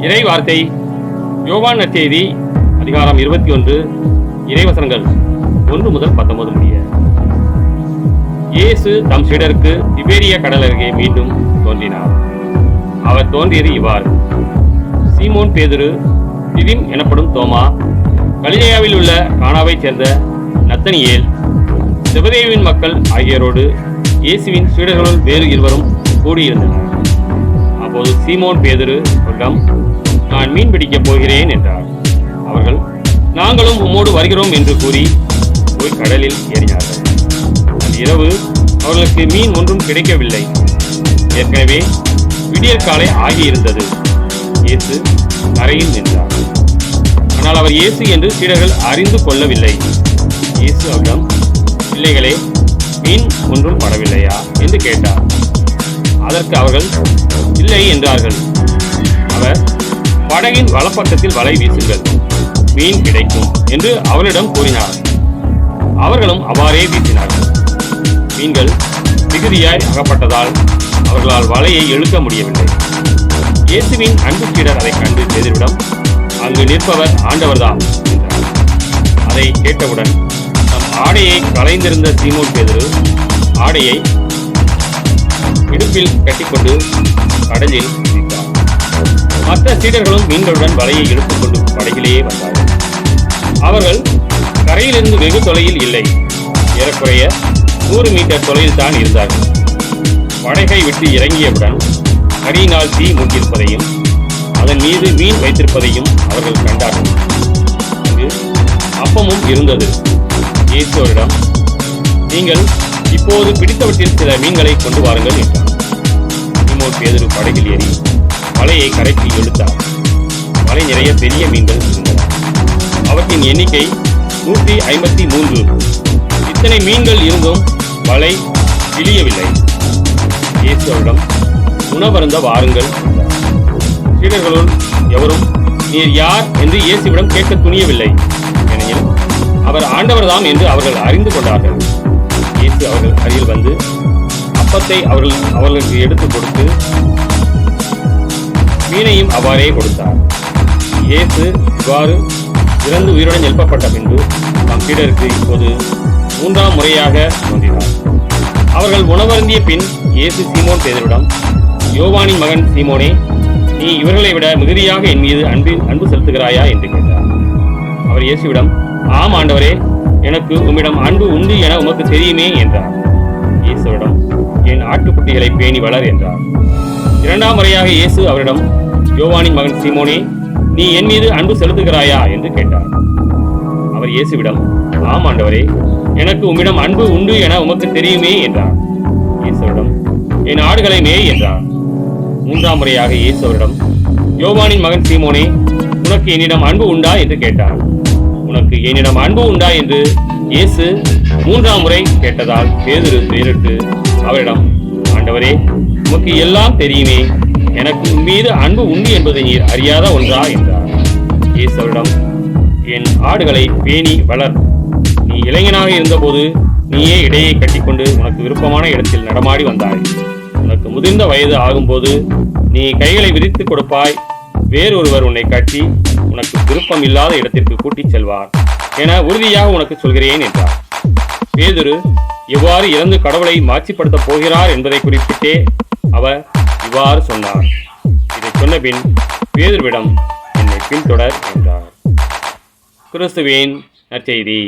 இறை வார்த்தை யோவான் நற்செய்தி அதிகாரம் 21 இறைவசனங்கள் 1 முதல் 19 முடிய. இயேசு தம் சீடருக்கு திபேரிய கடல் அருகே மீண்டும் தோன்றினார். அவர் தோன்றியது இவ்வாறு: சீமோன் பேதுரு, திதிம் எனப்படும் தோமா, கலிலேயாவில் உள்ள கானாவைச் சேர்ந்த நத்தனியேல், செபதேயுவின் மக்கள் ஆகியோரோடு இயேசுவின் சீடர்களுள் வேறு இருவரும் கூடியிருந்தனர். அப்போது சீமோன் பேதுரு அவரிடம், நான் மீன் பிடிக்கப் போகிறேன் என்றார். அவர்கள், நாங்களும் உம்மோடு வருகிறோம் என்று கூறி போய் கடலில் ஏறினார்கள். அன்று இரவு அவர்களுக்கு மீன் ஒன்றும் கிடைக்கவில்லை. ஏற்கனவே விடியற்காலை ஆகியிருந்தது. இயேசு கரையில் நின்றார். ஆனால் அவர் இயேசு என்று சீடர்கள் அறிந்து கொள்ளவில்லை. இயேசு அவரிடம், பிள்ளைகளே, மீன் ஒன்றும் படவில்லையா என்று கேட்டார். அதற்கு அவர்கள் இல்லை என்றார்கள். அவர், படகின் வலப்பக்கத்தில் வலை வீசுங்கள், மீன் கிடைக்கும் என்று அவரிடம் கூறினார். அவர்களும் அவ்வாறே வீசினார்கள். மீன்கள் மிகுதியாய் அகப்பட்டதால் அவர்களால் வலையை இழுக்க முடியவில்லை. இயேசுவின் அன்பு சீடர் அதை கண்டு பேதுருவிடம், அங்கு நிற்பவர் ஆண்டவர்தான் என்றார். அதை கேட்டவுடன் தம் ஆடையை களைந்திருந்த சீமோன் பேதுரு ஆடையை இடுப்பில் கட்டிக்கொண்டு கடலில் குதித்தார். மற்ற சீடர்களும் மீன்களுடன் வலையை இழுத்துக் கொண்டு படகிலேயே வந்தார்கள். அவர்கள் கரையிலிருந்து வெகு தொலையில் இல்லை, ஏறக்குறைய 100 மீட்டர் தொலைவில் தான் இருந்தார்கள். படகை விட்டு இறங்கியவுடன் கரியினால் தீ மூட்டியிருப்பதையும் அதன் மீது மீன் வைத்திருப்பதையும் அவர்கள் கண்டார்கள். அங்கு அப்பமும் இருந்தது. இயேசு அவரிடம், நீங்கள் இப்போது பிடித்தவற்றில் சில மீன்களை கொண்டு வாருங்கள் என்றார். சீமோன் பேதுரு படகில் ஏறி வலையை கரைக்கு இழுத்தார். வலை நிறைய பெரிய மீன்கள் இருந்தன. அவற்றின் எண்ணிக்கை 153. இத்தனை மீன்கள் இருந்தும் வலை கிழியவில்லை. இயேசு அவரிடம், உணவருந்த வாருங்கள் என்றார். சீடர்களுள் எவரும் நீர் யார் என்று இயேசுவிடம் கேட்க துணியவில்லை. ஏனெனில் அவர் ஆண்டவர்தாம் என்று அவர்கள் அறிந்து கொண்டார்கள். இயேசு அவர்கள் அருகில் வந்து அப்பத்தை அவர்களுக்கு எடுத்துக் கொடுத்து மீனையும் அவ்வாறே கொடுத்தார். இயேசு இவ்வாறு இறந்து உயிருடன் எழுப்பப்பட்ட பின்பு தம் சீடருக்கு இப்போது 3ஆம் முறையாக தோன்றினார். அவர்கள் உணவருந்திய பின் இயேசு சீமோன் பேதுருவிடம், யோவானின் மகன் சீமோனே, நீ இவர்களை விட மிகுதியாக என் மீது அன்பு செலுத்துகிறாயா என்று கேட்டார். அவர் இயேசுவிடம், ஆம் ஆண்டவரே, எனக்கு உம்மிடம் அன்பு உண்டு என உமக்கு தெரியுமே என்றார். இயேசுவிடம், என் ஆட்டுக்குட்டிகளை பேணி வளர் என்றார். 2ஆம் முறையாக இயேசு அவரிடம், யோவானின் மகன் சீமோனே, நீ என் மீது அன்பு செலுத்துகிறாயா என்று கேட்டார். அவர் இயேசுவிடம், ஆம் ஆண்டவரே, எனக்கு உம்மிடம் அன்பு உண்டு என உமக்கு தெரியுமே என்றார். இயேசுவிடம், என் ஆடுகளை மேய் என்றார். 3ஆம் முறையாக இயேசு அவரிடம், யோவானின் மகன் சீமோனே, உனக்கு என்னிடம் அன்பு உண்டா என்று கேட்டார். உனக்கு என்னிடம் அன்பு உண்டா என்று இயேசு 3ஆம் முறை கேட்டதால் பேதுரு துயரிட்டு அவரிடம், ஆண்டவரே, உமக்கு எல்லாம் தெரியுமே, எனக்கு உம்மீது அன்பு உண்டு என்பதை நீர் அறியாத ஒன்றா என்றார். இயேசு அவரிடம், என் ஆடுகளை பேணி வளர். நீ இளைஞனாக இருந்தபோது நீயே இடையை கட்டிக்கொண்டு உனக்கு விருப்பமான இடத்தில் நடமாடி வந்தாய். உனக்கு முதிர்ந்த வயது ஆகும்போது நீ கைகளை விரித்து கொடுப்பாய். வேறொருவர் உன்னை கட்டி உனக்கு விருப்பம் இல்லாத இடத்திற்கு கூட்டிச் செல்வார் என உறுதியாக உனக்கு சொல்கிறேன் என்றார். பேதுரு எவ்வாறு இறந்து கடவுளை மாட்சிப்படுத்தப் போகிறார் என்பதை குறிப்பிட்டே அவர் இவ்வாறு சொன்னார். இதை சொன்ன பின் பேதுருவிடம், என்னை பின்தொடர் என்றார். கிறிஸ்துவின் நற்செய்தி.